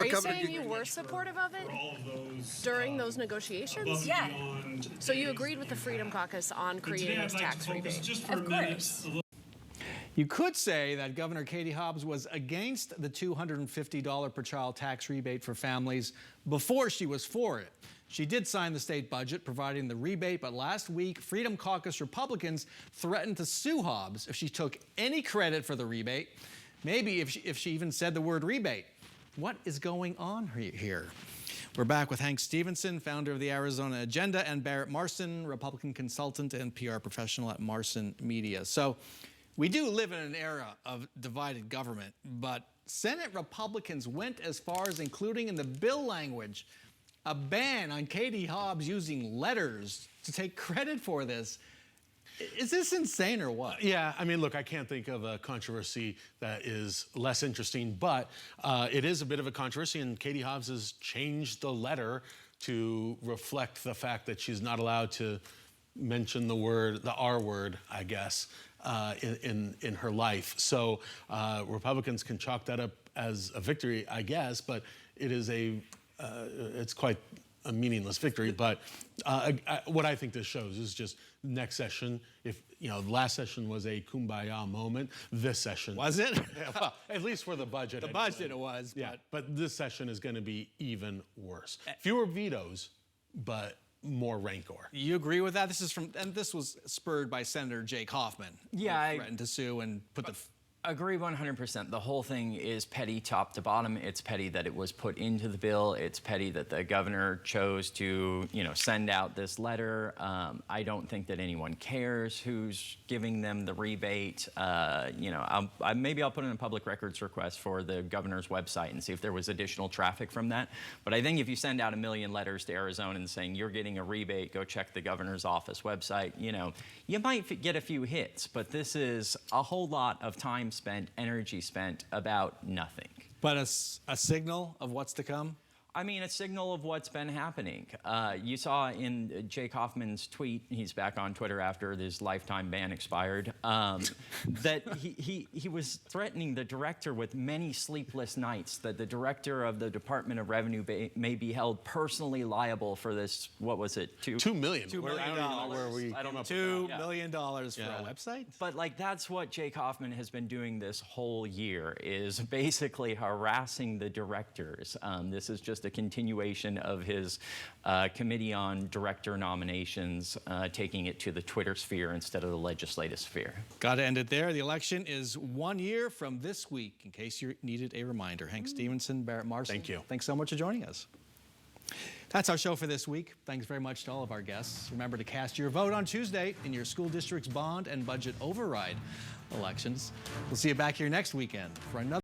Are you saying you were supportive of it during those negotiations? Yeah. So you agreed with the Freedom Caucus on creating this tax rebate? Of course. You could say that Governor Katie Hobbs was against the $250 per child tax rebate for families before she was for it. She did sign the state budget providing the rebate, but last week, Freedom Caucus Republicans threatened to sue Hobbs if she took any credit for the rebate, maybe if she even said the word rebate. What is going on here? We're back with Hank Stephenson, founder of the Arizona Agenda, and Barrett Marson, Republican consultant and PR professional at Marson Media. So we do live in an era of divided government, but Senate Republicans went as far as including in the bill language a ban on Katie Hobbs using letters to take credit for this. Is this insane or what? Yeah, I mean, look, I can't think of a controversy that is less interesting, but it is a bit of a controversy, and Katie Hobbs has changed the letter to reflect the fact that she's not allowed to mention the R word, I guess, in her life. So Republicans can chalk that up as a victory, I guess, but it is it's quite a meaningless victory. But what I think this shows is just next session, if, last session was a kumbaya moment, this session. Was it? Well, at least for the budget. The budget it was. Yeah, but this session is going to be even worse. Fewer vetoes, but more rancor. You agree with that? This was spurred by Senator Jake Hoffman. Yeah, who threatened to sue and put the... Agree 100%. The whole thing is petty top to bottom. It's petty that it was put into the bill. It's petty that the governor chose to, send out this letter. I don't think that anyone cares who's giving them the rebate. Maybe I'll put in a public records request for the governor's website and see if there was additional traffic from that. But I think if you send out 1 million letters to Arizonans saying you're getting a rebate, go check the governor's office website, you might get a few hits. But this is a whole lot of time spent, energy spent about nothing. But a signal of what's to come? I mean, a signal of what's been happening. You saw in Jake Hoffman's tweet, he's back on Twitter after his lifetime ban expired, that he was threatening the director with many sleepless nights, that the director of the Department of Revenue may be held personally liable for this, what was it? $2 million. $2 million. I don't even know where we I don't know. $2 million for a website? But that's what Jake Hoffman has been doing this whole year, is basically harassing the directors. This is just a continuation of his committee on director nominations, taking it to the Twitter sphere instead of the legislative sphere. Got to end it there. The election is 1 year from this week, in case you needed a reminder. Hank Stephenson, Barrett Marson. Thank you. Thanks so much for joining us. That's our show for this week. Thanks very much to all of our guests. Remember to cast your vote on Tuesday in your school district's bond and budget override elections. We'll see you back here next weekend for another